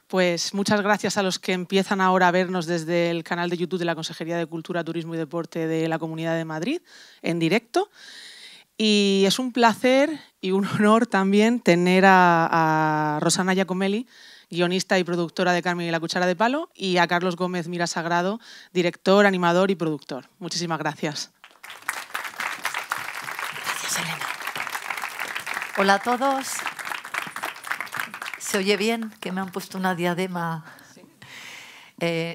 Pues muchas gracias a los que empiezan ahora a vernos desde el canal de YouTube de la Consejería de Cultura, Turismo y Deporte de la Comunidad de Madrid, en directo. Y es un placer y un honor también tener a Rosana Giacomelli, guionista y productora de Carmen y la Cuchara de Palo, y a Carlos Gómez Mira Sagrado, director, animador y productor. Muchísimas gracias. Gracias, Elena. Hola a todos. ¿Se oye bien? Que me han puesto una diadema. Sí.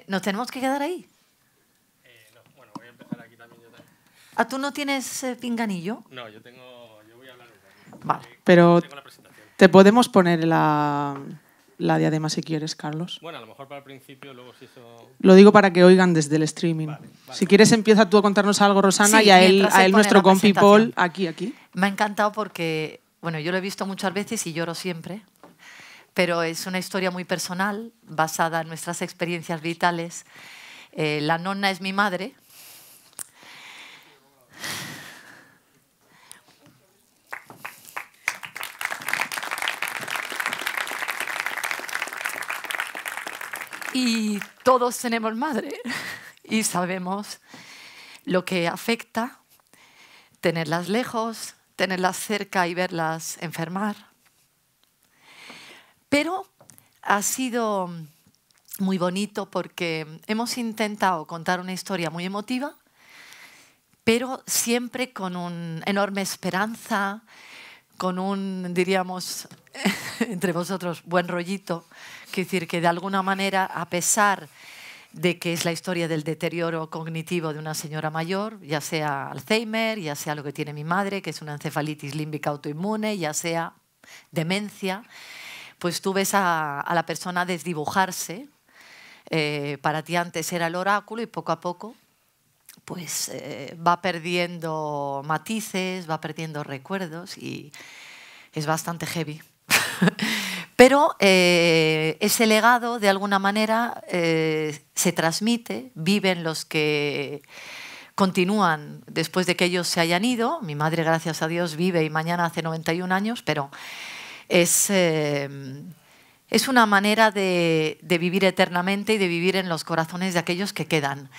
¿Nos tenemos que quedar ahí? No, bueno, voy a empezar aquí también yo también. ¿Ah, tú no tienes pinganillo? No, yo voy a hablar de Vale. Pero tengo la presentación. te podemos poner la diadema si quieres, Carlos. Bueno, a lo mejor para el principio, luego si eso... Lo digo para que oigan desde el streaming. Vale. Si quieres empieza tú a contarnos algo, Rosana, Sí, y a mientras él se nuestro pone la compi Paul, aquí. Me ha encantado porque, bueno, yo lo he visto muchas veces y lloro siempre, pero es una historia muy personal, basada en nuestras experiencias vitales. La nonna es mi madre. Y todos tenemos madre y sabemos lo que afecta tenerlas lejos, tenerlas cerca y verlas enfermar. Pero ha sido muy bonito porque hemos intentado contar una historia muy emotiva, pero siempre con una enorme esperanza, con un, diríamos, entre vosotros, buen rollito. Quiero decir que de alguna manera, a pesar de que es la historia del deterioro cognitivo de una señora mayor, ya sea Alzheimer, ya sea lo que tiene mi madre, que es una encefalitis límbica autoinmune, ya sea demencia, pues tú ves a la persona desdibujarse. Para ti antes era el oráculo y poco a poco pues va perdiendo matices, va perdiendo recuerdos y es bastante heavy. Pero ese legado, de alguna manera, se transmite, viven los que continúan después de que ellos se hayan ido. Mi madre, gracias a Dios, vive y mañana hace 91 años, pero es una manera de vivir eternamente y de vivir en los corazones de aquellos que quedan.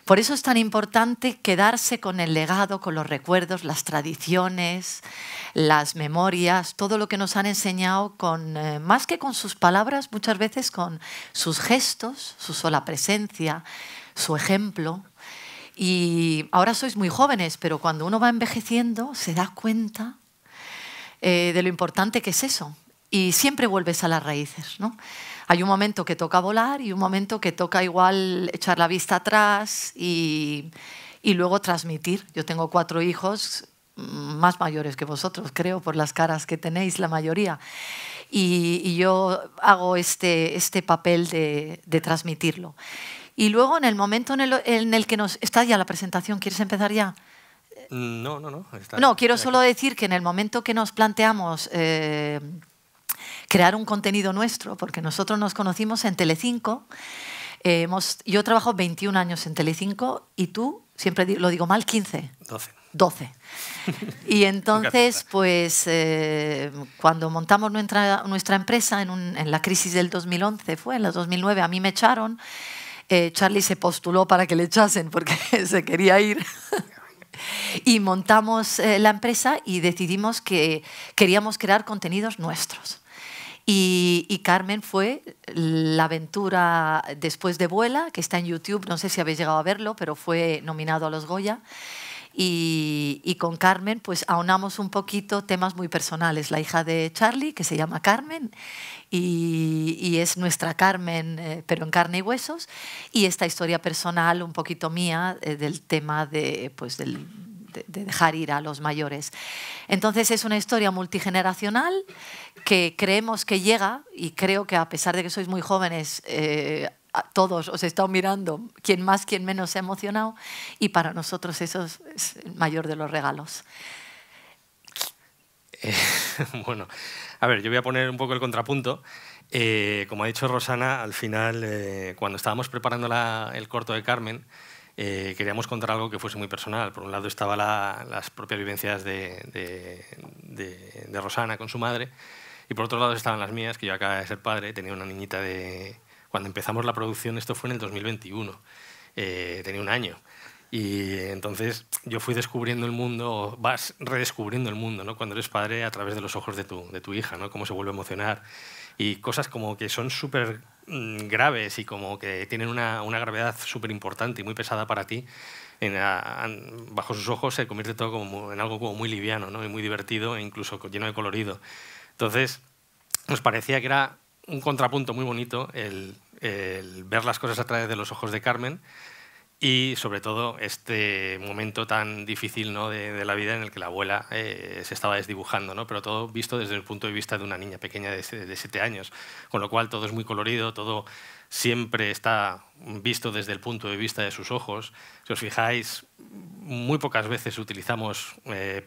Por eso es tan importante quedarse con el legado, con los recuerdos, las tradiciones, las memorias, todo lo que nos han enseñado, más que con sus palabras, muchas veces con sus gestos, su sola presencia, su ejemplo. Y ahora sois muy jóvenes, pero cuando uno va envejeciendo se da cuenta de lo importante que es eso. Y siempre vuelves a las raíces, ¿no? Hay un momento que toca volar y un momento que toca igual echar la vista atrás y luego transmitir. Yo tengo 4 hijos más mayores que vosotros, creo, por las caras que tenéis, la mayoría. Y yo hago este papel de transmitirlo. Y luego, en el momento en el que nos... ¿Está ya la presentación? ¿Quieres empezar ya? No. No, quiero solo decir que en el momento que nos planteamos crear un contenido nuestro, porque nosotros nos conocimos en Telecinco, yo trabajo 21 años en Telecinco y tú, siempre lo digo mal, 15. 12. Y entonces, pues, cuando montamos nuestra empresa en la crisis del 2011, fue en el 2009, a mí me echaron. Charlie se postuló para que le echasen porque se quería ir. Y montamos la empresa y decidimos que queríamos crear contenidos nuestros. Y Carmen fue la aventura después de Vuela, que está en YouTube, no sé si habéis llegado a verlo, pero fue nominado a los Goya. Y con Carmen pues aunamos un poquito temas muy personales. La hija de Charlie, que se llama Carmen, y es nuestra Carmen, pero en carne y huesos. Y esta historia personal un poquito mía del tema de dejar ir a los mayores. Entonces es una historia multigeneracional que creemos que llega, y creo que a pesar de que sois muy jóvenes, a todos os he estado mirando, quien más, quien menos se ha emocionado, y para nosotros eso es el mayor de los regalos. Bueno, a ver, yo voy a poner un poco el contrapunto. Como ha dicho Rosana, al final, cuando estábamos preparando el corto de Carmen, queríamos contar algo que fuese muy personal. Por un lado estaban las propias vivencias de Rosana con su madre, Y por otro lado estaban las mías, que yo acababa de ser padre, tenía una niñita Cuando empezamos la producción, esto fue en el 2021, tenía 1 año. Y entonces yo fui descubriendo el mundo, o vas redescubriendo el mundo, ¿no? Cuando eres padre a través de los ojos de tu hija, ¿no? Cómo se vuelve a emocionar. Y cosas como que son súper graves y como que tienen una gravedad súper importante y muy pesada para ti, bajo sus ojos se convierte todo como en algo como muy liviano, ¿no? Y muy divertido e incluso lleno de colorido. Entonces nos parecía que era un contrapunto muy bonito el ver las cosas a través de los ojos de Carmen y sobre todo este momento tan difícil, ¿no? de la vida en el que la abuela se estaba desdibujando, ¿no? Pero todo visto desde el punto de vista de una niña pequeña de 7 años, con lo cual todo es muy colorido, todo siempre está visto desde el punto de vista de sus ojos. Si os fijáis, muy pocas veces utilizamos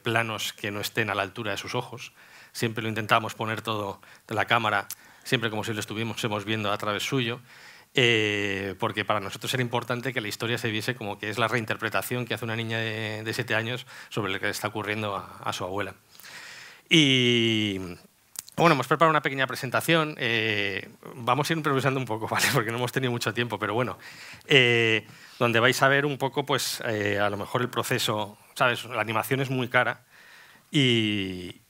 planos que no estén a la altura de sus ojos, siempre lo intentamos poner todo de la cámara, siempre como si lo estuviésemos viendo a través suyo. Porque para nosotros era importante que la historia se viese como que es la reinterpretación que hace una niña de 7 años sobre lo que le está ocurriendo a su abuela. Y bueno, hemos preparado una pequeña presentación. Vamos a ir improvisando un poco, ¿vale? Porque no hemos tenido mucho tiempo, pero bueno, donde vais a ver un poco, pues, a lo mejor el proceso, ¿sabes? La animación es muy cara y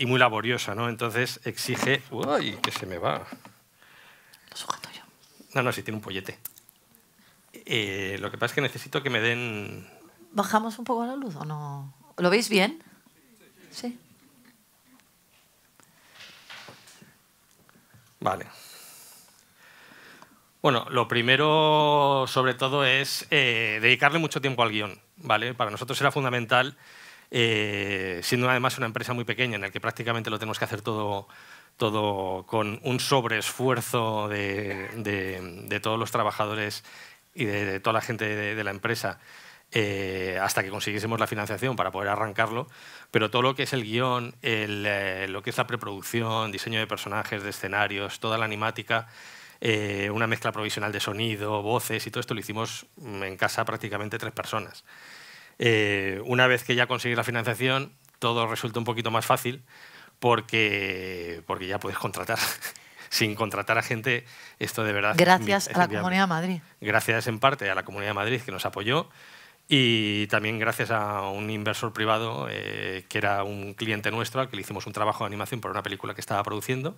muy laboriosa, ¿no? Entonces exige... ¡Uy, que se me va! Lo sujeto yo. No, sí, tiene un pollete. Lo que pasa es que necesito que me den... ¿Bajamos un poco la luz o no? ¿Lo veis bien? Sí. Vale. Bueno, lo primero, sobre todo, es dedicarle mucho tiempo al guión, ¿vale? Para nosotros era fundamental, siendo además una empresa muy pequeña en la que prácticamente lo tenemos que hacer todo con un sobreesfuerzo de todos los trabajadores y de toda la gente de la empresa hasta que consiguiésemos la financiación para poder arrancarlo, pero todo lo que es el guión, lo que es la preproducción, diseño de personajes, de escenarios, toda la animática, una mezcla provisional de sonido, voces y todo esto lo hicimos en casa prácticamente 3 personas. Una vez que ya conseguís la financiación, todo resulta un poquito más fácil, porque ya puedes contratar. Sin contratar a gente, esto de verdad... Gracias a la Comunidad de Madrid. Gracias en parte a la Comunidad de Madrid, que nos apoyó, y también gracias a un inversor privado, que era un cliente nuestro, al que le hicimos un trabajo de animación para una película que estaba produciendo.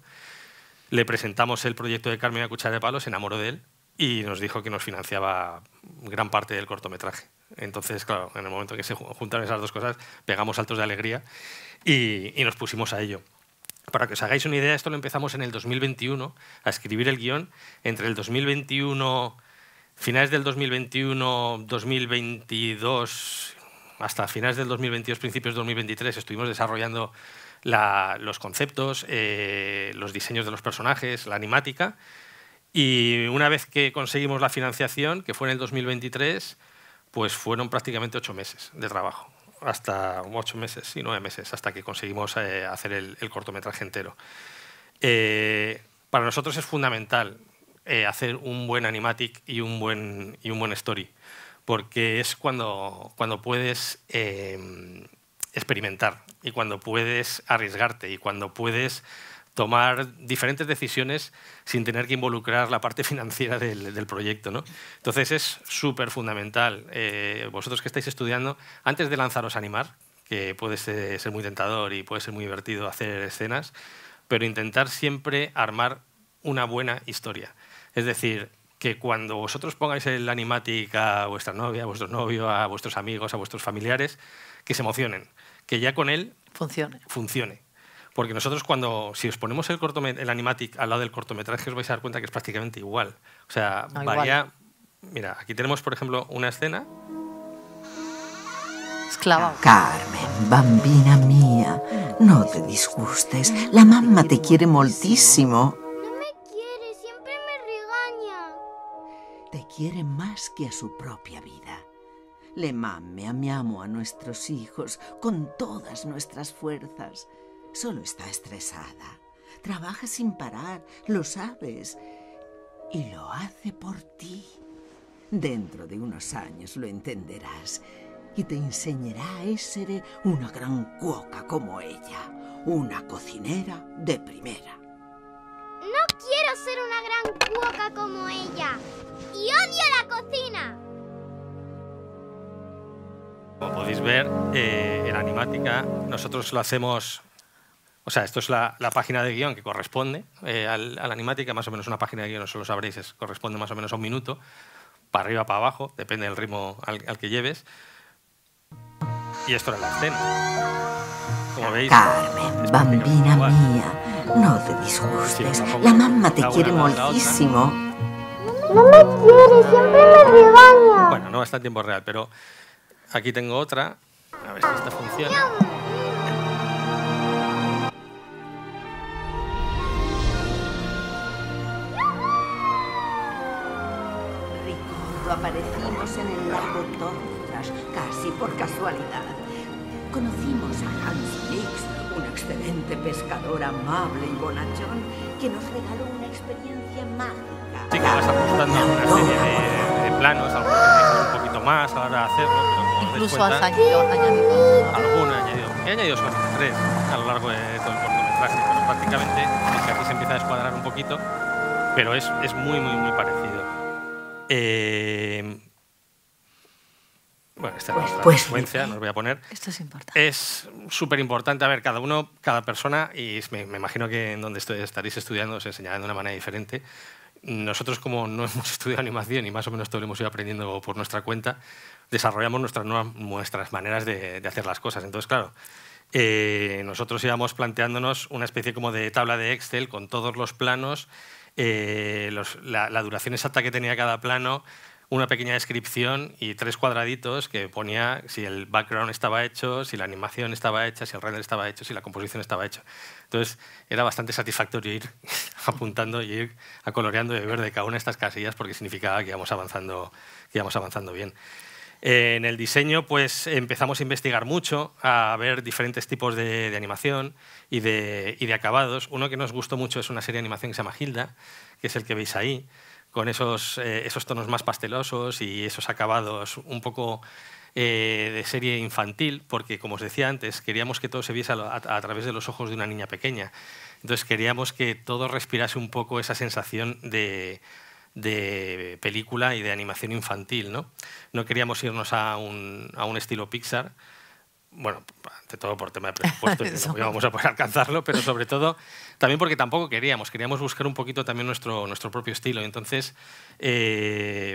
Le presentamos el proyecto de Carmen a cuchara de palo, se enamoró de él y nos dijo que nos financiaba gran parte del cortometraje. Entonces, claro, en el momento que se juntaron esas dos cosas, pegamos saltos de alegría y nos pusimos a ello. Para que os hagáis una idea, esto lo empezamos en el 2021, a escribir el guión. Entre el 2021, finales del 2021, 2022, hasta finales del 2022, principios del 2023, estuvimos desarrollando los conceptos, los diseños de los personajes, la animática. Y una vez que conseguimos la financiación, que fue en el 2023, pues fueron prácticamente 8 meses de trabajo. Hasta 8 meses y 9 meses, hasta que conseguimos hacer el cortometraje entero. Para nosotros es fundamental hacer un buen animatic y un buen story, porque es cuando puedes experimentar y cuando puedes arriesgarte y cuando puedes tomar diferentes decisiones sin tener que involucrar la parte financiera del proyecto, ¿no? Entonces es súper fundamental, vosotros que estáis estudiando, antes de lanzaros a animar, que puede ser muy tentador y puede ser muy divertido hacer escenas, pero intentar siempre armar una buena historia. Es decir, que cuando vosotros pongáis el animatic a vuestra novia, a vuestro novio, a vuestros amigos, a vuestros familiares, que se emocionen, que ya con él funcione. Porque nosotros si os ponemos el animatic al lado del cortometraje os vais a dar cuenta que es prácticamente igual. O sea, no, varía... Mira, aquí tenemos, por ejemplo, una escena... Esclava. Carmen, bambina mía, no te disgustes. La mamma te quiere moltísimo. No me quiere, siempre me regaña. Te quiere más que a su propia vida. Le mamme, amiamo a nuestros hijos con todas nuestras fuerzas. Solo está estresada. Trabaja sin parar, lo sabes. Y lo hace por ti. Dentro de unos años lo entenderás. y te enseñará a essere una gran cuoca como ella, una cocinera de primera. No quiero ser una gran cuoca como ella. ¡Y odio la cocina! Como podéis ver, en Animática nosotros lo hacemos... O sea, esto es la página de guión que corresponde a la Animática, más o menos una página de guión, eso lo sabréis, corresponde más o menos a 1 minuto, para arriba, para abajo, depende del ritmo al que lleves. Y esto era la escena. Como veis... Carmen, bambina mía, no te disgustes. La mamma te quiere moltísimo. No me quiere, siempre me regaña. Bueno, no está en tiempo real, pero aquí tengo otra. A ver si esta funciona. Ricordo, aparecimos en el lago Tortras, casi por casualidad. Conocimos a Hans Blix, un excelente pescador amable y bonachón, que nos regaló una experiencia mágica. Sí que vas ajustando una serie de planos, algunos que un poquito más a la hora de hacerlo, pero como os dais Incluso has cuenta, añadido alguna he añadido. He añadido solo 3 a lo largo de todo el cortometraje, pero prácticamente es que aquí se empieza a descuadrar un poquito, pero es muy parecido. Bueno, esta es la secuencia, no os voy a poner. Esto es importante. Es súper importante. A ver, cada persona, y me imagino que en donde estaréis estudiando os enseñarán de una manera diferente. Nosotros, como no hemos estudiado animación y más o menos todo lo hemos ido aprendiendo por nuestra cuenta, desarrollamos nuestras maneras de hacer las cosas. Entonces, claro, nosotros íbamos planteándonos una especie como de tabla de Excel con todos los planos, la duración exacta que tenía cada plano, una pequeña descripción y 3 cuadraditos que ponía si el background estaba hecho, si la animación estaba hecha, si el render estaba hecho, si la composición estaba hecha. Entonces era bastante satisfactorio ir apuntando y ir coloreando de verde cada una de estas casillas porque significaba que íbamos avanzando bien. En el diseño pues empezamos a investigar mucho, a ver diferentes tipos de animación y de acabados. Uno que nos gustó mucho es una serie de animación que se llama Hilda, que es el que veis ahí, con esos tonos más pastelosos y esos acabados un poco de serie infantil, porque, como os decía antes, queríamos que todo se viese a través de los ojos de una niña pequeña. Entonces queríamos que todo respirase un poco esa sensación de película y de animación infantil, ¿no? No queríamos irnos a un estilo Pixar, bueno, ante todo por tema de presupuesto, y no íbamos a poder alcanzarlo, pero sobre todo también porque tampoco queríamos buscar un poquito también nuestro propio estilo. Entonces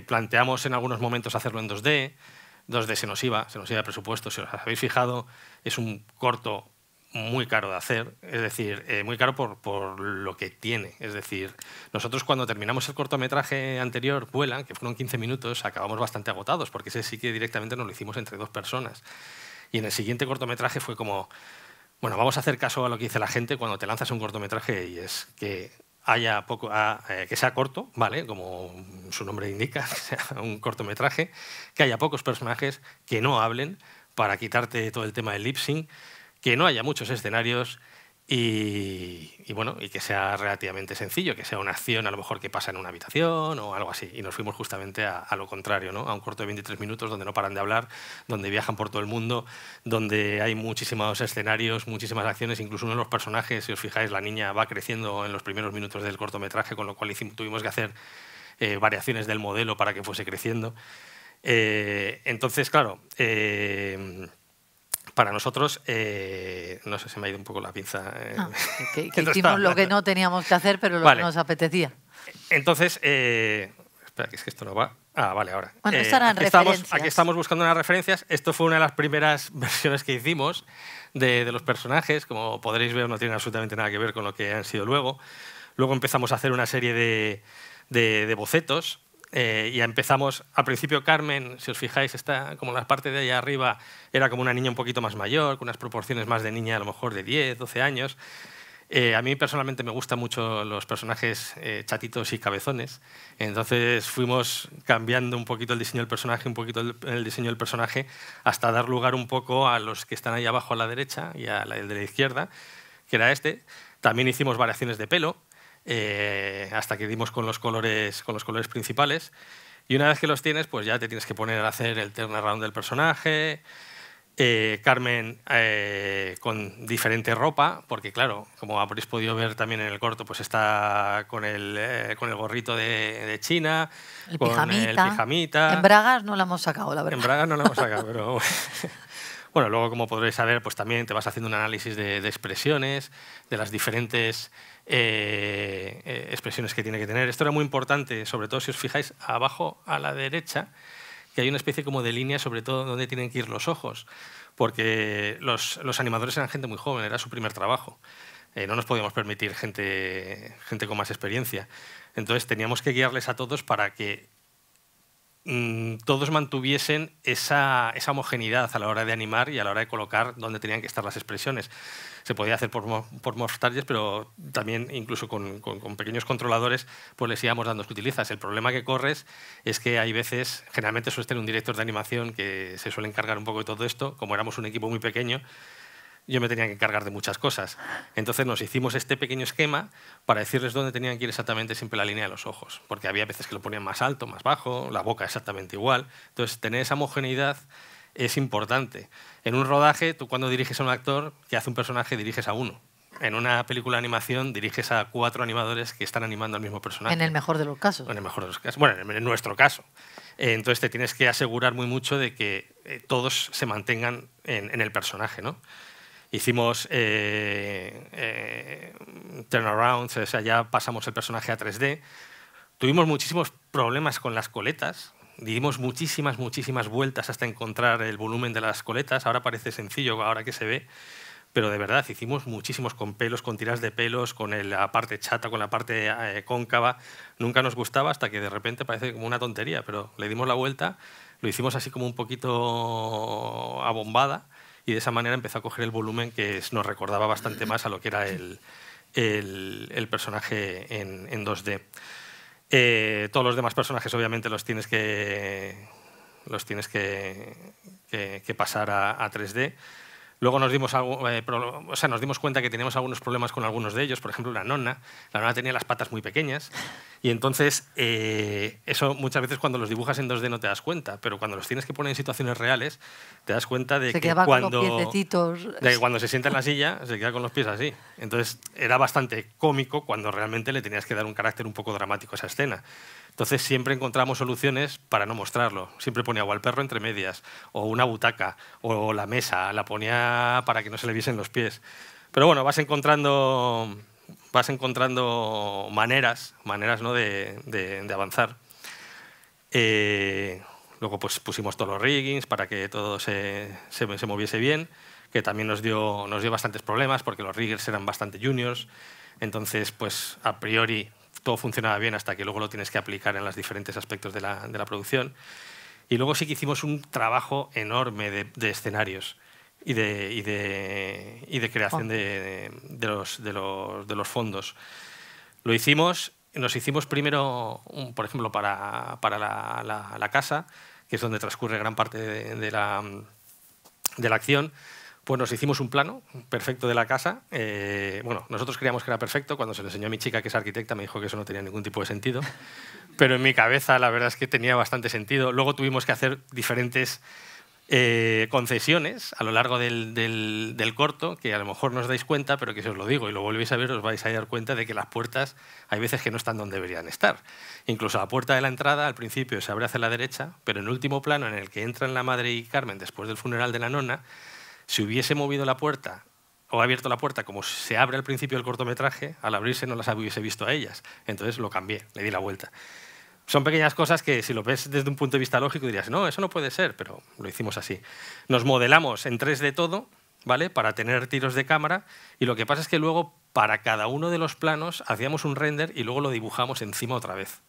planteamos en algunos momentos hacerlo en 2D. 2D se nos iba de presupuesto. Si os habéis fijado, es un corto muy caro de hacer, es decir, muy caro por lo que tiene. Es decir, nosotros cuando terminamos el cortometraje anterior, Vuelan, que fueron 15 minutos, acabamos bastante agotados, porque ese sí que directamente nos lo hicimos entre 2 personas. Y en el siguiente cortometraje fue como, bueno, vamos a hacer caso a lo que dice la gente cuando te lanzas un cortometraje, y es que haya que sea corto, ¿vale? Como su nombre indica, que sea un cortometraje, que haya pocos personajes, que no hablen, para quitarte todo el tema del lip sync, que no haya muchos escenarios y bueno, y que sea relativamente sencillo, que sea una acción a lo mejor que pasa en una habitación o algo así. Y nos fuimos justamente a lo contrario, ¿no? A un corto de 23 minutos donde no paran de hablar, donde viajan por todo el mundo, donde hay muchísimos escenarios, muchísimas acciones, incluso uno de los personajes, si os fijáis, la niña va creciendo en los primeros minutos del cortometraje, con lo cual tuvimos que hacer variaciones del modelo para que fuese creciendo. Entonces, claro, para nosotros, no sé, se me ha ido un poco la pinza. Que hicimos lo que no teníamos que hacer, pero lo que nos apetecía. Entonces, espera, que es que esto no va. Ah, vale, ahora. Bueno, estas eran referencias. Aquí estamos buscando unas referencias. Esto fue una de las primeras versiones que hicimos de los personajes. Como podréis ver, no tienen absolutamente nada que ver con lo que han sido luego. Luego empezamos a hacer una serie de bocetos. Ya empezamos, al principio Carmen, si os fijáis, está como la parte de allá arriba, era como una niña un poquito más mayor, con unas proporciones más de niña a lo mejor de 10, 12 años. A mí personalmente me gustan mucho los personajes chatitos y cabezones, entonces fuimos cambiando un poquito el diseño del personaje, un poquito el diseño del personaje, hasta dar lugar un poco a los que están ahí abajo a la derecha y a el de la izquierda, que era este. También hicimos variaciones de pelo, hasta que dimos con los colores principales. Y una vez que los tienes, pues ya te tienes que poner a hacer el turnaround del personaje. Carmen con diferente ropa, porque claro, como habréis podido ver también en el corto, pues está con el gorrito de China, El con pijamita. el pijamita. En bragas no la hemos sacado, la verdad. En bragas no la hemos sacado, pero... Bueno, luego, como podréis saber, pues también te vas haciendo un análisis de expresiones, de las diferentes expresiones que tiene que tener. Esto era muy importante, sobre todo si os fijáis abajo a la derecha, que hay una especie como de línea, sobre todo donde tienen que ir los ojos, porque los animadores eran gente muy joven, era su primer trabajo. No nos podíamos permitir gente con más experiencia. Entonces teníamos que guiarles a todos para que todos mantuviesen esa homogeneidad a la hora de animar y a la hora de colocar dónde tenían que estar las expresiones. Se podía hacer por mouse targets, pero también incluso con pequeños controladores pues les íbamos dando que utilizas. El problema que corres es que hay veces, generalmente suele tener un director de animación que se suele encargar un poco de todo esto. Como éramos un equipo muy pequeño, yo me tenía que encargar de muchas cosas. Entonces nos hicimos este pequeño esquema para decirles dónde tenían que ir exactamente siempre la línea de los ojos, porque había veces que lo ponían más alto, más bajo, la boca exactamente igual. Entonces tener esa homogeneidad es importante. En un rodaje, tú cuando diriges a un actor que hace un personaje, diriges a uno. En una película de animación diriges a 4 animadores que están animando al mismo personaje. En el mejor de los casos. En el mejor de los casos. Bueno, en nuestro caso. Entonces te tienes que asegurar muy mucho de que todos se mantengan en el personaje, ¿no? Hicimos turnarounds, o sea, ya pasamos el personaje a 3D. Tuvimos muchísimos problemas con las coletas. Dimos muchísimas vueltas hasta encontrar el volumen de las coletas. Ahora parece sencillo, ahora que se ve. Pero de verdad, hicimos muchísimos con pelos, con tiras de pelos, con la parte chata, con la parte cóncava. Nunca nos gustaba hasta que de repente parece como una tontería, pero le dimos la vuelta, lo hicimos así como un poquito abombada y de esa manera empezó a coger el volumen que nos recordaba bastante más a lo que era el personaje en 2D. Todos los demás personajes obviamente los tienes que pasar a 3D. Luego nos dimos cuenta que teníamos algunos problemas con algunos de ellos. Por ejemplo, la nonna tenía las patas muy pequeñas y entonces eso muchas veces cuando los dibujas en 2D no te das cuenta, pero cuando los tienes que poner en situaciones reales te das cuenta de que cuando se sienta en la silla se queda con los pies así. Entonces era bastante cómico cuando realmente le tenías que dar un carácter un poco dramático a esa escena. Entonces siempre encontramos soluciones para no mostrarlo. Siempre ponía o al perro entre medias, o una butaca, o la mesa, la ponía para que no se le viesen los pies. Pero bueno, vas encontrando maneras, ¿no? de avanzar. Luego pues pusimos todos los riggings para que todo se moviese bien, que también nos dio bastantes problemas porque los riggers eran bastante juniors. Entonces, pues a priori todo funcionaba bien hasta que luego lo tienes que aplicar en los diferentes aspectos de la producción. Y luego sí que hicimos un trabajo enorme de escenarios y de creación de los fondos. Nos hicimos primero, por ejemplo, para la casa, que es donde transcurre gran parte de la acción. Pues nos hicimos un plano perfecto de la casa. Bueno, nosotros creíamos que era perfecto. Cuando se lo enseñó a mi chica, que es arquitecta, me dijo que eso no tenía ningún tipo de sentido. Pero en mi cabeza la verdad es que tenía bastante sentido. Luego tuvimos que hacer diferentes concesiones a lo largo del corto, que a lo mejor no os dais cuenta, pero que si os lo digo y lo volvéis a ver, os vais a dar cuenta de que las puertas hay veces que no están donde deberían estar. Incluso la puerta de la entrada al principio se abre hacia la derecha, pero en el último plano en el que entran la madre y Carmen después del funeral de la nonna, si hubiese movido la puerta o abierto la puerta como se abre al principio del cortometraje, al abrirse no las hubiese visto a ellas. Entonces lo cambié, le di la vuelta. Son pequeñas cosas que si lo ves desde un punto de vista lógico dirías, no, eso no puede ser, pero lo hicimos así. Nos modelamos en 3D todo, ¿vale? Para tener tiros de cámara, y lo que pasa es que luego para cada uno de los planos hacíamos un render y luego lo dibujamos encima otra vez,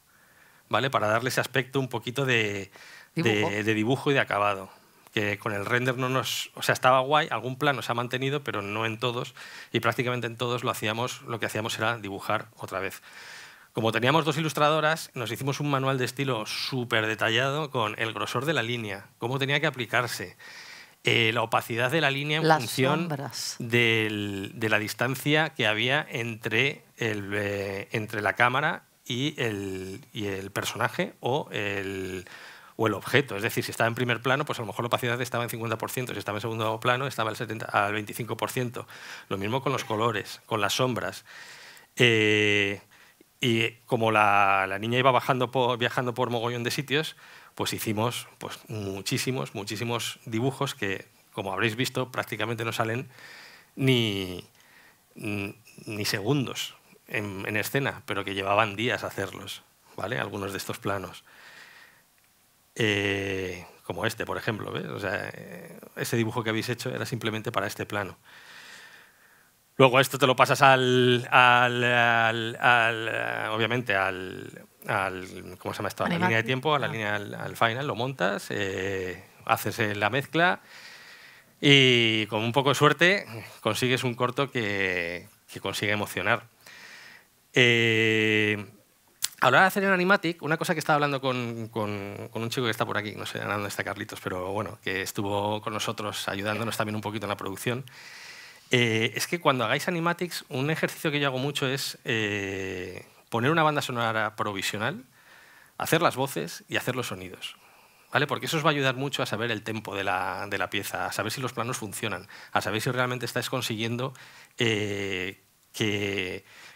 ¿vale? Para darle ese aspecto un poquito de dibujo y de acabado. Que con el render no nos... O sea, estaba guay, algún plano se ha mantenido, pero no en todos, y prácticamente en todos lo que hacíamos era dibujar otra vez. Como teníamos 2 ilustradoras, nos hicimos un manual de estilo súper detallado con el grosor de la línea, cómo tenía que aplicarse, la opacidad de la línea en función de la distancia que había entre la cámara y el personaje o el objeto. Es decir, si estaba en primer plano, pues a lo mejor la opacidad estaba en 50%, si estaba en segundo plano estaba al 25%. Lo mismo con los colores, con las sombras. Y como la niña iba viajando por mogollón de sitios, pues hicimos pues, muchísimos dibujos que, como habréis visto, prácticamente no salen ni segundos en escena, pero que llevaban días hacerlos, ¿vale? Algunos de estos planos. Como este, por ejemplo, ¿ves? O sea, ese dibujo que habéis hecho era simplemente para este plano. Luego esto te lo pasas obviamente ¿cómo se llama esto? A la línea de tiempo, a la línea al final, lo montas, haces la mezcla y con un poco de suerte consigues un corto que consigue emocionar. Ahora de hacer en Animatic, una cosa que estaba hablando con un chico que está por aquí, no sé dónde está Carlitos, pero bueno, que estuvo con nosotros ayudándonos también un poquito en la producción, es que cuando hagáis Animatics, un ejercicio que yo hago mucho es poner una banda sonora provisional, hacer las voces y hacer los sonidos, ¿vale? Porque eso os va a ayudar mucho a saber el tempo de la pieza, a saber si los planos funcionan, a saber si realmente estáis consiguiendo que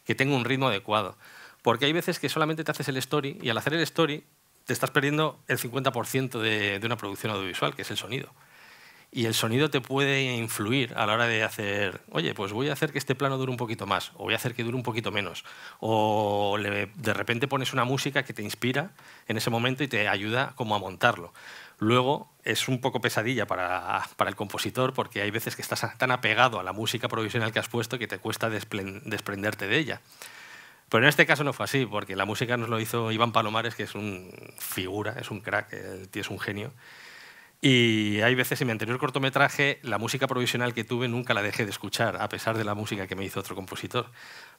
tenga un ritmo adecuado. Porque hay veces que solamente te haces el story y al hacer el story te estás perdiendo el 50% de una producción audiovisual, que es el sonido. Y el sonido te puede influir a la hora de hacer, oye, pues voy a hacer que este plano dure un poquito más, o voy a hacer que dure un poquito menos. O de repente pones una música que te inspira en ese momento y te ayuda como a montarlo. Luego es un poco pesadilla para el compositor porque hay veces que estás tan apegado a la música provisional que has puesto que te cuesta desprenderte de ella. Pero en este caso no fue así, porque la música nos lo hizo Iván Palomares, que es un figura, es un crack, el tío es un genio. Y hay veces en mi anterior cortometraje, la música provisional que tuve nunca la dejé de escuchar, a pesar de la música que me hizo otro compositor.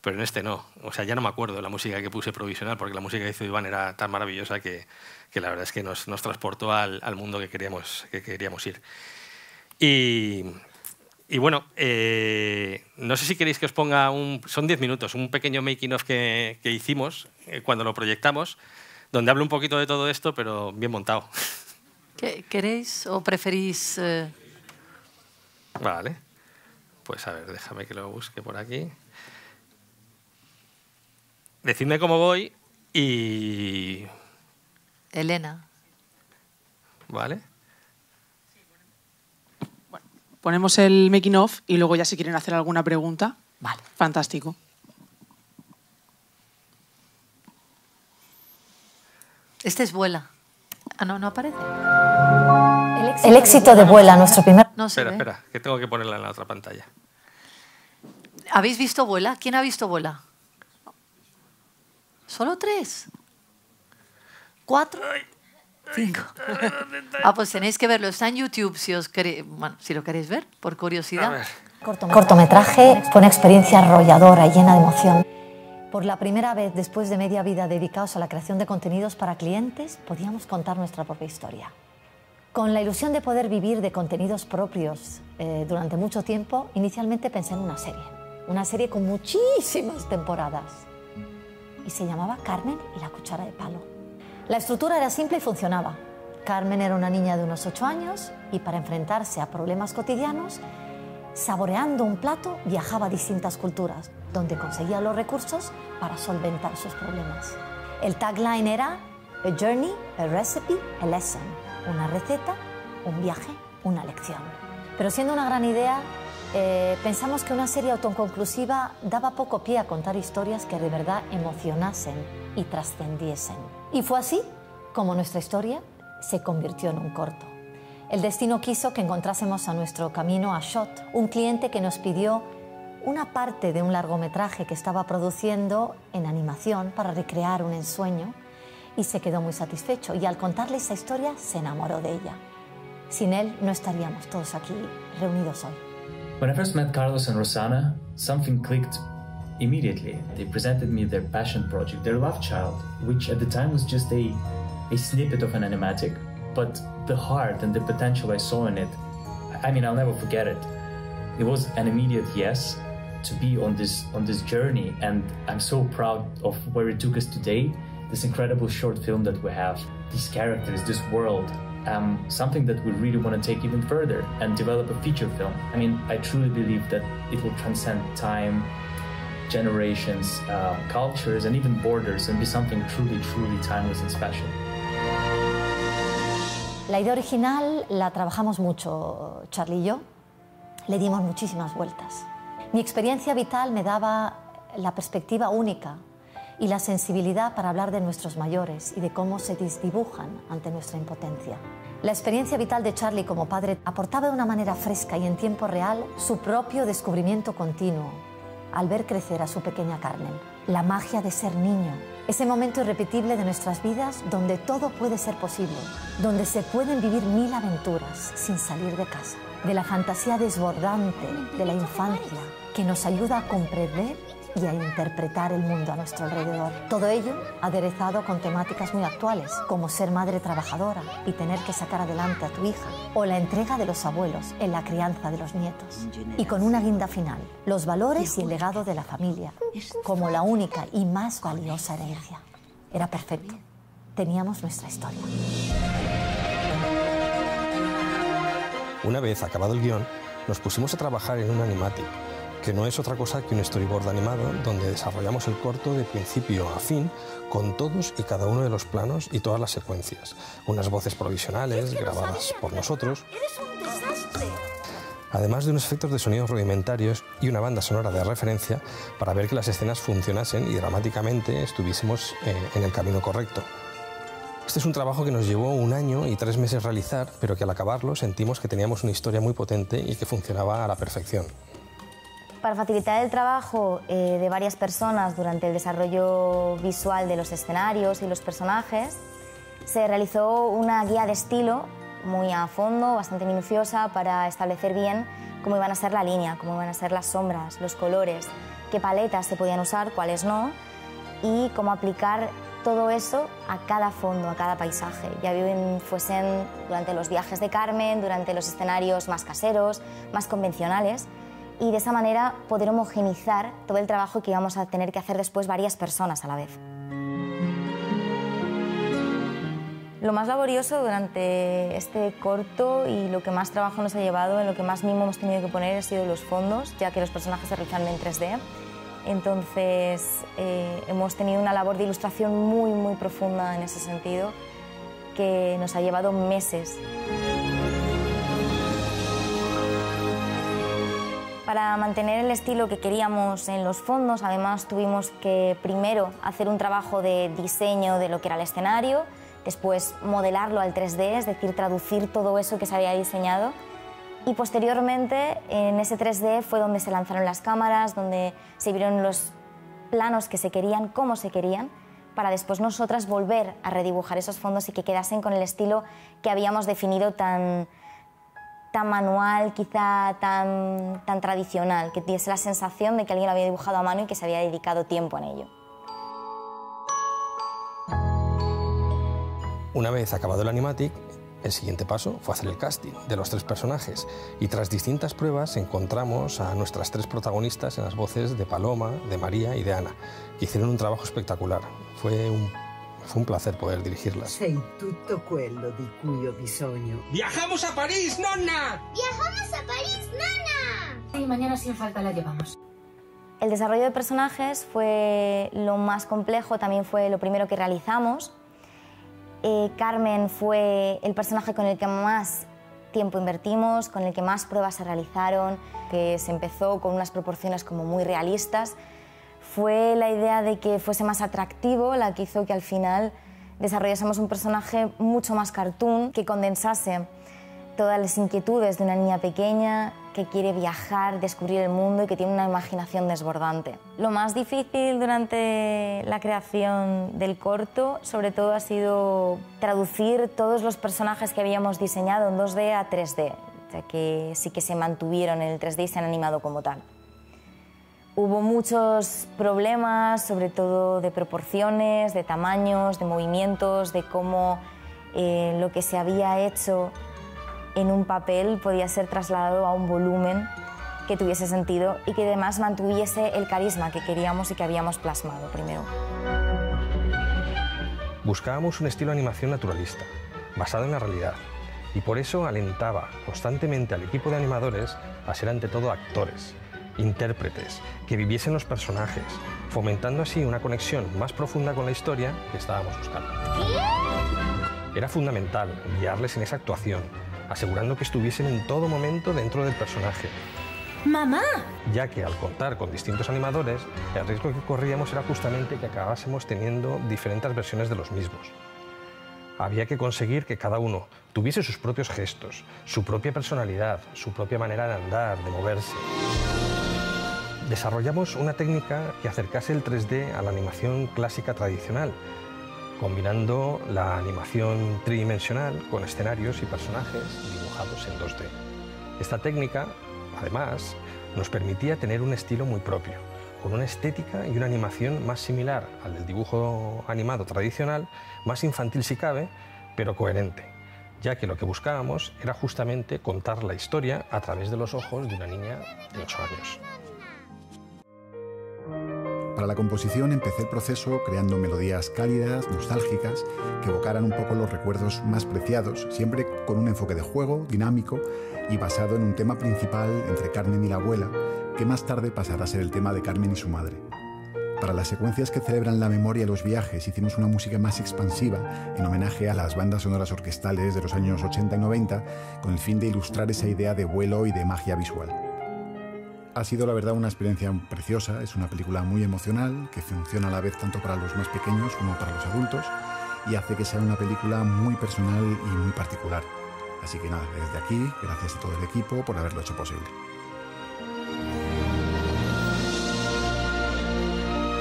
Pero en este no. O sea, ya no me acuerdo de la música que puse provisional, porque la música que hizo Iván era tan maravillosa que la verdad es que nos transportó al mundo que queríamos ir. Y bueno, no sé si queréis que os ponga son 10 minutos, un pequeño making of que hicimos cuando lo proyectamos, donde hablo un poquito de todo esto, pero bien montado. ¿Queréis o preferís...? Vale. Pues a ver, déjame que lo busque por aquí. Decidme cómo voy y... Elena. Vale. Bueno, ponemos el making of y luego ya si quieren hacer alguna pregunta. Vale. Fantástico. Este es Vuela. Ah, no aparece. El éxito de Vuela, nuestro primer... No sé. Espera, que tengo que ponerla en la otra pantalla. ¿Habéis visto Vuela? ¿Quién ha visto Vuela? ¿Solo 3? ¿4? 5. Pues tenéis que verlo. Está en YouTube si lo queréis ver, por curiosidad. Cortometraje fue una experiencia arrolladora, llena de emoción. Por la primera vez, después de media vida dedicados a la creación de contenidos para clientes, podíamos contar nuestra propia historia. Con la ilusión de poder vivir de contenidos propios durante mucho tiempo, inicialmente pensé en una serie con muchísimas temporadas. Y se llamaba Carmen y la cuchara de palo. La estructura era simple y funcionaba. Carmen era una niña de unos 8 años y para enfrentarse a problemas cotidianos, saboreando un plato, viajaba a distintas culturas, donde conseguía los recursos para solventar sus problemas. El tagline era A journey, a recipe, a lesson. Una receta, un viaje, una lección. Pero siendo una gran idea, pensamos que una serie autoconclusiva daba poco pie a contar historias que de verdad emocionasen y trascendiesen. Y fue así como nuestra historia se convirtió en un corto. El destino quiso que encontrásemos a nuestro camino a Shot, un cliente que nos pidió una parte de un largometraje que estaba produciendo en animación para recrear un ensueño y se quedó muy satisfecho y al contarle esa historia se enamoró de ella. Sin él no estaríamos todos aquí reunidos hoy. When I first met Carlos and Rosana, something clicked immediately. They presented me their passion project, their love child, which at the time was just a snippet of an animatic, but the heart and the potential I saw in it, I mean, I'll never forget it. It was an immediate yes, to be on this journey, and I'm so proud of where it took us today. This incredible short film that we have, these characters, this world, something that we really want to take even further and develop a feature film. I mean, I truly believe that it will transcend time, generations, cultures, and even borders, and be something truly, truly timeless and special. La idea original la trabajamos mucho, Charlie y yo. Le dimos muchísimas vueltas. Mi experiencia vital me daba la perspectiva única y la sensibilidad para hablar de nuestros mayores y de cómo se desdibujan ante nuestra impotencia. La experiencia vital de Charlie como padre aportaba de una manera fresca y en tiempo real su propio descubrimiento continuo al ver crecer a su pequeña Carmen. La magia de ser niño, ese momento irrepetible de nuestras vidas donde todo puede ser posible, donde se pueden vivir 1000 aventuras sin salir de casa, de la fantasía desbordante de la infancia que nos ayuda a comprender y a interpretar el mundo a nuestro alrededor. Todo ello aderezado con temáticas muy actuales, como ser madre trabajadora y tener que sacar adelante a tu hija, o la entrega de los abuelos en la crianza de los nietos. Y con una guinda final, los valores y el legado de la familia, como la única y más valiosa herencia. Era perfecto. Teníamos nuestra historia. Una vez acabado el guión, nos pusimos a trabajar en un animatic, que no es otra cosa que un storyboard animado donde desarrollamos el corto de principio a fin con todos y cada uno de los planos y todas las secuencias. Unas voces provisionales grabadas por nosotros, además de unos efectos de sonidos rudimentarios y una banda sonora de referencia para ver que las escenas funcionasen y dramáticamente estuviésemos en el camino correcto. Este es un trabajo que nos llevó 1 año y 3 meses realizar, pero que al acabarlo sentimos que teníamos una historia muy potente y que funcionaba a la perfección. Para facilitar el trabajo de varias personas durante el desarrollo visual de los escenarios y los personajes, se realizó una guía de estilo muy a fondo, bastante minuciosa, para establecer bien cómo iban a ser la línea, cómo iban a ser las sombras, los colores, qué paletas se podían usar, cuáles no, y cómo aplicar todo eso a cada fondo, a cada paisaje, ya bien fuesen durante los viajes de Carmen, durante los escenarios más caseros, más convencionales, y de esa manera poder homogeneizar todo el trabajo que íbamos a tener que hacer después varias personas a la vez. Lo más laborioso durante este corto y lo que más trabajo nos ha llevado, en lo que más mimo hemos tenido que poner, ha sido los fondos, ya que los personajes se realizan en 3D. Entonces hemos tenido una labor de ilustración muy profunda en ese sentido, que nos ha llevado meses. Para mantener el estilo que queríamos en los fondos, además tuvimos que primero hacer un trabajo de diseño de lo que era el escenario, después modelarlo al 3D, es decir, traducir todo eso que se había diseñado, y posteriormente en ese 3D fue donde se lanzaron las cámaras, donde se vieron los planos que se querían, cómo se querían, para después nosotras volver a redibujar esos fondos y que quedasen con el estilo que habíamos definido tan manual, quizá tan tradicional, que diese la sensación de que alguien lo había dibujado a mano y que se había dedicado tiempo en ello. Una vez acabado el animatic, el siguiente paso fue hacer el casting de los 3 personajes y tras distintas pruebas encontramos a nuestras 3 protagonistas en las voces de Paloma, de María y de Ana, que hicieron un trabajo espectacular. Fue un placer poder dirigirlas. Sei tutto quello di cui ho bisogno. ¡Viajamos a París, nonna! ¡Viajamos a París, nana! Y mañana sin falta la llevamos. El desarrollo de personajes fue lo más complejo, también fue lo primero que realizamos. Carmen fue el personaje con el que más tiempo invertimos, con el que más pruebas se realizaron, que se empezó con unas proporciones como muy realistas. Fue la idea de que fuese más atractivo la que hizo que al final desarrollásemos un personaje mucho más cartoon, que condensase todas las inquietudes de una niña pequeña que quiere viajar, descubrir el mundo y que tiene una imaginación desbordante. Lo más difícil durante la creación del corto, sobre todo, ha sido traducir todos los personajes que habíamos diseñado en 2D a 3D, ya que sí que se mantuvieron en el 3D y se han animado como tal. Hubo muchos problemas, sobre todo de proporciones, de tamaños, de movimientos, de cómo lo que se había hecho en un papel podía ser trasladado a un volumen que tuviese sentido y que además mantuviese el carisma que queríamos y que habíamos plasmado primero. Buscábamos un estilo de animación naturalista, basado en la realidad, y por eso alentaba constantemente al equipo de animadores a ser ante todo actores, intérpretes, que viviesen los personajes, fomentando así una conexión más profunda con la historia que estábamos buscando. Era fundamental guiarles en esa actuación, asegurando que estuviesen en todo momento dentro del personaje. ¡Mamá! Ya que al contar con distintos animadores, el riesgo que corríamos era justamente que acabásemos teniendo diferentes versiones de los mismos. Había que conseguir que cada uno tuviese sus propios gestos, su propia personalidad, su propia manera de andar, de moverse. Desarrollamos una técnica que acercase el 3D a la animación clásica tradicional, combinando la animación tridimensional con escenarios y personajes dibujados en 2D. Esta técnica, además, nos permitía tener un estilo muy propio, con una estética y una animación más similar al del dibujo animado tradicional, más infantil si cabe, pero coherente, ya que lo que buscábamos era justamente contar la historia a través de los ojos de una niña de 8 años. Para la composición empecé el proceso creando melodías cálidas, nostálgicas, que evocaran un poco los recuerdos más preciados, siempre con un enfoque de juego, dinámico y basado en un tema principal entre Carmen y la abuela, que más tarde pasará a ser el tema de Carmen y su madre. Para las secuencias que celebran la memoria y los viajes hicimos una música más expansiva en homenaje a las bandas sonoras orquestales de los años 80 y 90 con el fin de ilustrar esa idea de vuelo y de magia visual. Ha sido la verdad una experiencia preciosa, es una película muy emocional que funciona a la vez tanto para los más pequeños como para los adultos y hace que sea una película muy personal y muy particular. Así que nada, desde aquí, gracias a todo el equipo por haberlo hecho posible.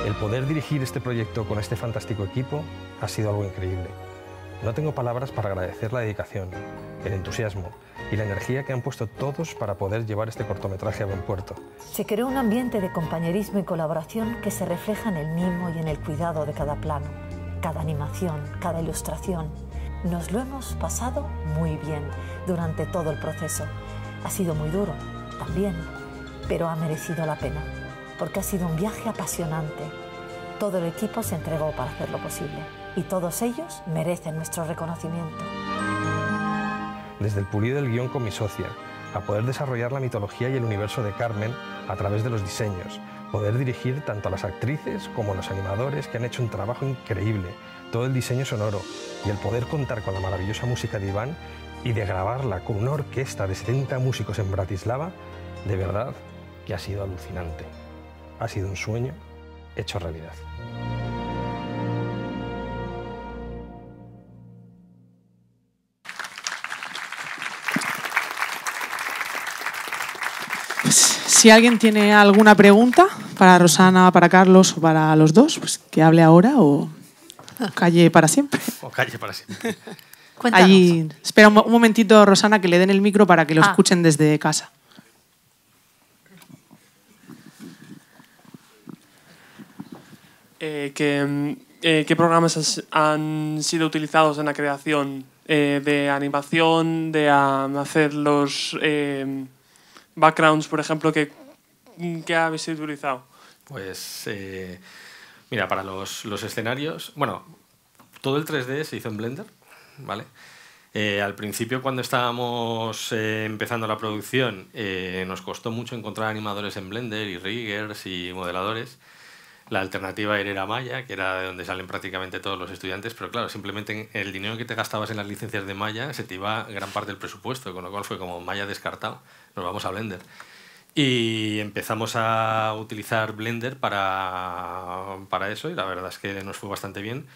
El poder dirigir este proyecto con este fantástico equipo ha sido algo increíble. No tengo palabras para agradecer la dedicación, el entusiasmo y la energía que han puesto todos para poder llevar este cortometraje a buen puerto. Se creó un ambiente de compañerismo y colaboración que se refleja en el mimo y en el cuidado de cada plano, cada animación, cada ilustración. Nos lo hemos pasado muy bien durante todo el proceso. Ha sido muy duro, también, pero ha merecido la pena, porque ha sido un viaje apasionante. Todo el equipo se entregó para hacerlo posible y todos ellos merecen nuestro reconocimiento. Desde el pulido del guión con mi socia, a poder desarrollar la mitología y el universo de Carmen a través de los diseños, poder dirigir tanto a las actrices como a los animadores que han hecho un trabajo increíble, todo el diseño sonoro y el poder contar con la maravillosa música de Iván y de grabarla con una orquesta de 70 músicos en Bratislava, de verdad que ha sido alucinante. Ha sido un sueño hecho realidad. Si alguien tiene alguna pregunta para Rosana, para Carlos o para los dos, pues que hable ahora o calle para siempre. O calle para siempre. Allí, espera un momentito, Rosana, que le den el micro para que lo escuchen desde casa. ¿Qué programas han sido utilizados en la creación de animación, de hacer los backgrounds, por ejemplo, ¿qué habéis utilizado? Pues, mira, para los escenarios, bueno, todo el 3D se hizo en Blender, ¿vale? Al principio, cuando estábamos empezando la producción, nos costó mucho encontrar animadores en Blender y riggers y modeladores. La alternativa era Maya, que era de donde salen prácticamente todos los estudiantes, pero claro, simplemente el dinero que te gastabas en las licencias de Maya se te iba gran parte del presupuesto, con lo cual fue como Maya descartado, nos vamos a Blender. Y empezamos a utilizar Blender para eso y la verdad es que nos fue bastante bien.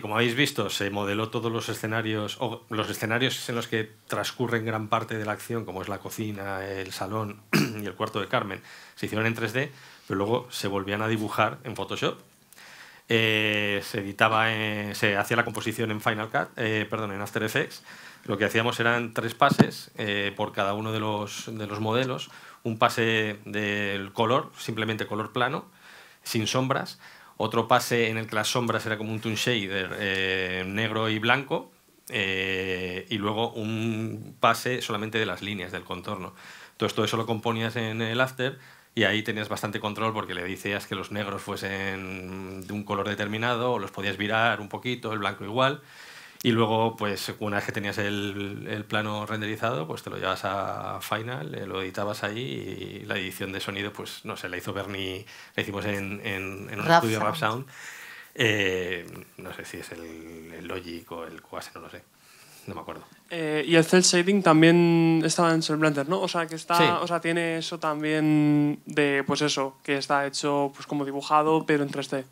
Como habéis visto, se modeló todos los escenarios, o los escenarios en los que transcurren gran parte de la acción, como es la cocina, el salón y el cuarto de Carmen, se hicieron en 3D, pero luego se volvían a dibujar en Photoshop. Se editaba, se hacía la composición en Final Cut, en After Effects. Lo que hacíamos eran 3 pases por cada uno de los modelos. Un pase del color, simplemente color plano, sin sombras. Otro pase en el que las sombras era como un tone shader negro y blanco. Y luego un pase solamente de las líneas del contorno. Entonces todo eso lo componías en el After y ahí tenías bastante control porque le decías que los negros fuesen de un color determinado o los podías virar un poquito, el blanco igual. Y luego, pues una vez que tenías el plano renderizado, pues te lo llevas a Final, lo editabas ahí y la edición de sonido, pues no sé, la hizo Bernie, la hicimos en un estudio Rap Sound. No sé si es el Logic o el Quase, no lo sé. No me acuerdo. Y el cel shading también estaba en Soul Blender, ¿no? O sea, que está, sí. O sea, tiene eso también de, pues eso, que está hecho pues como dibujado, pero en 3D.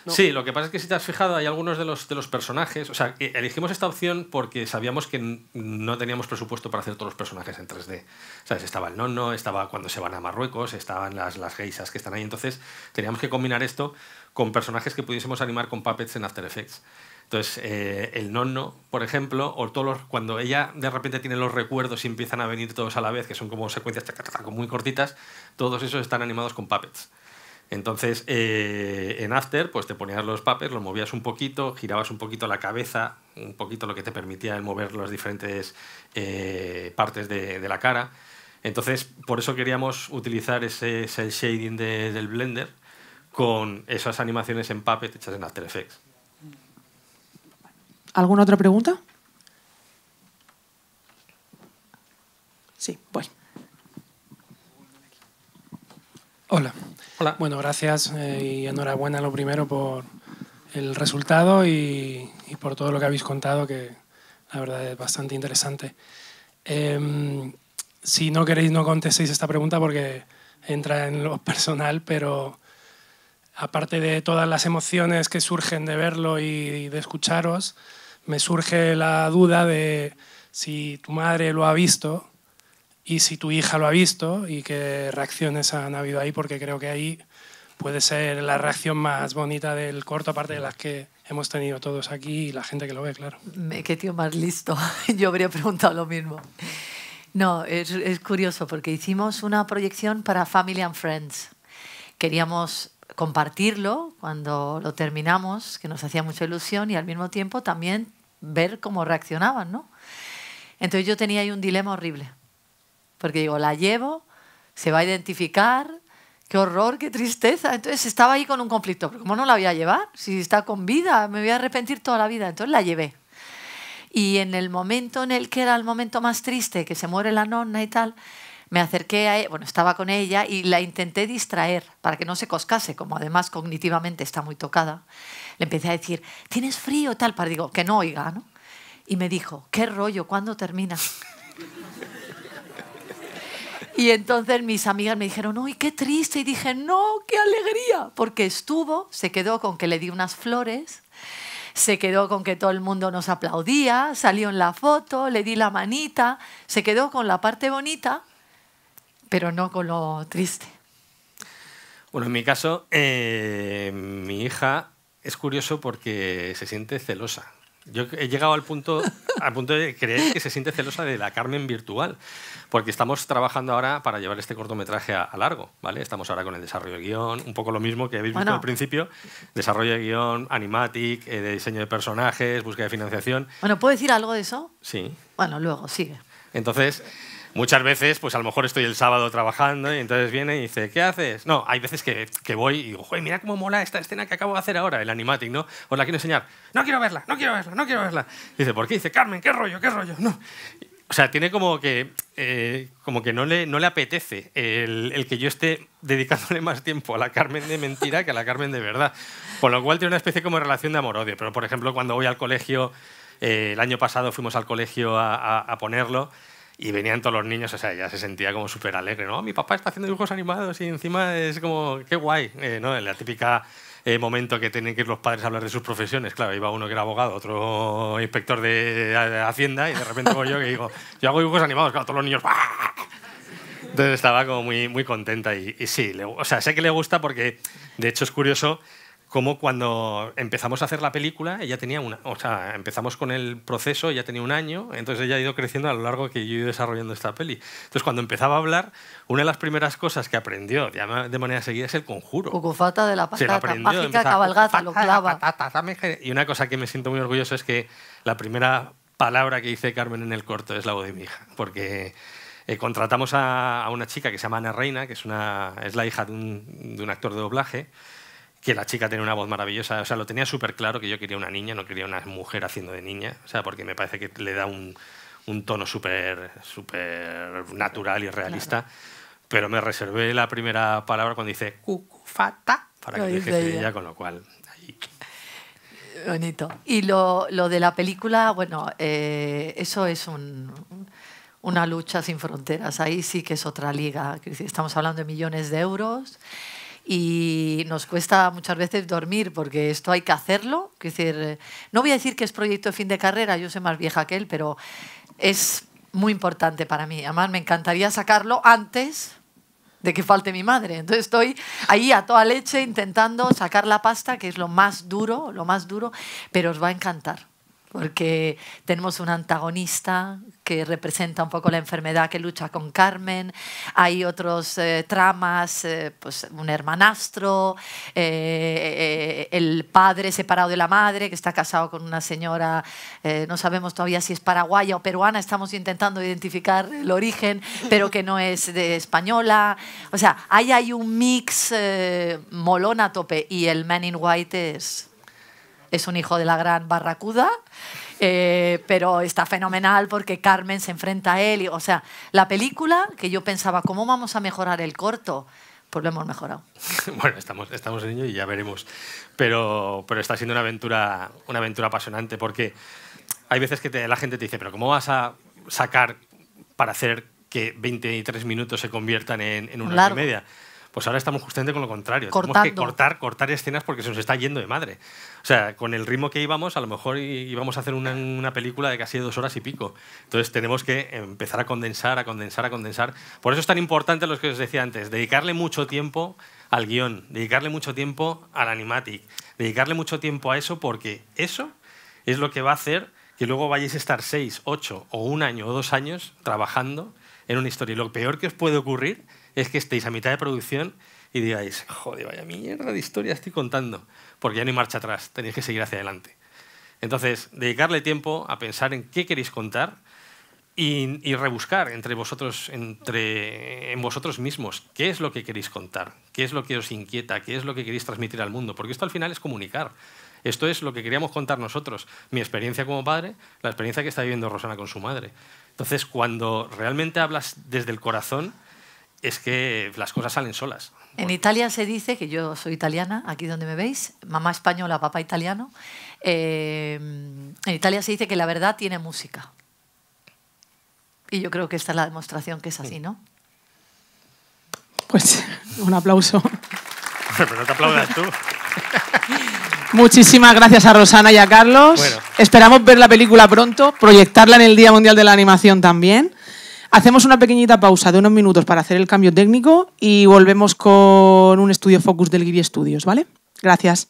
¿no? Sí, lo que pasa es que si te has fijado, hay algunos de los personajes... O sea, elegimos esta opción porque sabíamos que no teníamos presupuesto para hacer todos los personajes en 3D. ¿Sabes? Estaba el Nonno, estaba cuando se van a Marruecos, estaban las geisas que están ahí. Entonces, teníamos que combinar esto con personajes que pudiésemos animar con puppets en After Effects. Entonces, el Nonno, por ejemplo, o cuando ella de repente tiene los recuerdos y empiezan a venir todos a la vez, que son como secuencias muy cortitas, todos esos están animados con puppets. Entonces, en After, pues te ponías los puppets, los movías un poquito, girabas un poquito la cabeza, un poquito lo que te permitía el mover las diferentes partes de la cara. Entonces, por eso queríamos utilizar ese cel shading del Blender con esas animaciones en puppet hechas en After Effects. ¿Alguna otra pregunta? Sí, voy. Hola. Hola. Bueno, gracias y enhorabuena lo primero por el resultado y por todo lo que habéis contado, que la verdad es bastante interesante. Si no queréis, no contestéis esta pregunta porque entra en lo personal, pero aparte de todas las emociones que surgen de verlo y de escucharos, me surge la duda de si tu madre lo ha visto y si tu hija lo ha visto y qué reacciones han habido ahí, porque creo que ahí puede ser la reacción más bonita del corto, aparte de las que hemos tenido todos aquí y la gente que lo ve, claro. Qué tío más listo. Yo habría preguntado lo mismo. No, es curioso porque hicimos una proyección para Family and Friends. Queríamos compartirlo cuando lo terminamos, que nos hacía mucha ilusión, y al mismo tiempo también ver cómo reaccionaban, ¿no? Entonces yo tenía ahí un dilema horrible, porque digo, la llevo, se va a identificar, qué horror, qué tristeza. Entonces estaba ahí con un conflicto, pero ¿cómo no la voy a llevar? Si está con vida, me voy a arrepentir toda la vida. Entonces la llevé. Y en el momento en el que era el momento más triste, que se muere la nonna y tal, me acerqué a ella, bueno, estaba con ella y la intenté distraer para que no se coscase, como además cognitivamente está muy tocada. Le empecé a decir, ¿tienes frío? Tal, para digo, que no oiga, ¿no? Y me dijo, ¿qué rollo? ¿Cuándo termina? Y entonces mis amigas me dijeron, uy, qué triste. Y dije, no, qué alegría. Porque estuvo, se quedó con que le di unas flores, se quedó con que todo el mundo nos aplaudía, salió en la foto, le di la manita, se quedó con la parte bonita, pero no con lo triste. Bueno, en mi caso, mi hija es curioso porque se siente celosa. Yo he llegado al punto de creer que se siente celosa de la Carmen virtual, porque estamos trabajando ahora para llevar este cortometraje a largo, ¿vale? Estamos ahora con el desarrollo de guión, un poco lo mismo que habéis visto al principio, desarrollo de guión, animatic, de diseño de personajes, búsqueda de financiación. Bueno, ¿puedo decir algo de eso? Sí. Bueno, luego, sigue. Entonces, muchas veces, pues a lo mejor estoy el sábado trabajando y entonces viene y dice, ¿qué haces? No, hay veces que voy y digo, joder, mira cómo mola esta escena que acabo de hacer ahora, el animatic, ¿no? Os la quiero enseñar. No quiero verla, no quiero verla, no quiero verla. Y dice, ¿por qué? Dice, Carmen, ¿qué rollo? ¿Qué rollo? No. O sea, tiene como que no le apetece el que yo esté dedicándole más tiempo a la Carmen de mentira que a la Carmen de verdad. Con lo cual tiene una especie como de relación de amor-odio. Pero, por ejemplo, cuando voy al colegio, el año pasado fuimos al colegio a ponerlo, y venían todos los niños, o sea, ya se sentía como súper alegre, ¿no? Mi papá está haciendo dibujos animados y encima es como, qué guay, ¿no? La típica momento que tienen que ir los padres a hablar de sus profesiones. Claro, iba uno que era abogado, otro inspector de Hacienda, y de repente voy yo que digo, yo hago dibujos animados, claro, todos los niños... ¡ah! Entonces estaba como muy contenta y sí, o sea, sé que le gusta porque, de hecho, es curioso como cuando empezamos a hacer la película, ella tenía empezamos con el proceso, ella tenía 1 año, entonces ella ha ido creciendo a lo largo que yo he ido desarrollando esta peli. Entonces, cuando empezaba a hablar, una de las primeras cosas que aprendió de manera seguida es el conjuro. Cucufata de la patata, aprendió, mágica cabalgata, lo clava. Y una cosa que me siento muy orgulloso es que la primera palabra que dice Carmen en el corto es la voz de mi hija, porque contratamos a una chica que se llama Ana Reina, que es la hija de un actor de doblaje, que la chica tiene una voz maravillosa. O sea, lo tenía súper claro que yo quería una niña, no quería una mujer haciendo de niña, o sea, porque me parece que le da un tono súper natural y realista. Claro. Pero me reservé la primera palabra cuando dice cucufata, para que dijese ella, con lo cual... Ahí. Bonito. Y lo de la película, bueno, eso es una lucha sin fronteras. Ahí sí que es otra liga. Estamos hablando de millones de euros y nos cuesta muchas veces dormir porque esto hay que hacerlo. Es decir, no voy a decir que es proyecto de fin de carrera, yo soy más vieja que él, pero es muy importante para mí. Además, me encantaría sacarlo antes de que falte mi madre. Entonces estoy ahí a toda leche intentando sacar la pasta, que es lo más duro, pero os va a encantar. Porque tenemos un antagonista que representa un poco la enfermedad que lucha con Carmen. Hay otros tramas, pues un hermanastro, el padre separado de la madre, que está casado con una señora, no sabemos todavía si es paraguaya o peruana, estamos intentando identificar el origen, pero que no es de española. O sea, ahí hay un mix molón a tope, y el Man in White es un hijo de la gran Barracuda, pero está fenomenal porque Carmen se enfrenta a él. O sea, la película, que yo pensaba, ¿cómo vamos a mejorar el corto? Pues lo hemos mejorado. Bueno, estamos en ello y ya veremos. Pero está siendo una aventura apasionante, porque hay veces que la gente te dice, pero ¿cómo vas a sacar para hacer que 23 minutos se conviertan en una hora y media? Pues ahora estamos justamente con lo contrario. Cortando. Tenemos que cortar escenas porque se nos está yendo de madre. O sea, con el ritmo que íbamos, a lo mejor íbamos a hacer una película de casi 2 horas y pico. Entonces tenemos que empezar a condensar. Por eso es tan importante lo que os decía antes, dedicarle mucho tiempo al guión, dedicarle mucho tiempo al animatic, dedicarle mucho tiempo a eso, porque eso es lo que va a hacer que luego vayáis a estar 6, 8 o 1 año o 2 años trabajando en una historia. Y lo peor que os puede ocurrir es que estéis a mitad de producción y digáis, joder, vaya mierda de historia estoy contando, porque ya no hay marcha atrás, tenéis que seguir hacia adelante. Entonces, dedicarle tiempo a pensar en qué queréis contar y rebuscar en vosotros mismos qué es lo que queréis contar, qué es lo que os inquieta, qué es lo que queréis transmitir al mundo, porque esto al final es comunicar. Esto es lo que queríamos contar nosotros, mi experiencia como padre, la experiencia que está viviendo Rosana con su madre. Entonces, cuando realmente hablas desde el corazón, es que las cosas salen solas. En Italia se dice, que yo soy italiana, aquí donde me veis, mamá española, papá italiano, en Italia se dice que la verdad tiene música. Y yo creo que esta es la demostración que es así, ¿no? Pues un aplauso. Pero no te aplaudas tú. Muchísimas gracias a Rosana y a Carlos. Bueno. Esperamos ver la película pronto, proyectarla en el Día Mundial de la Animación también. Hacemos una pequeñita pausa de unos minutos para hacer el cambio técnico y volvemos con un estudio focus del Guiri Studios, ¿vale? Gracias.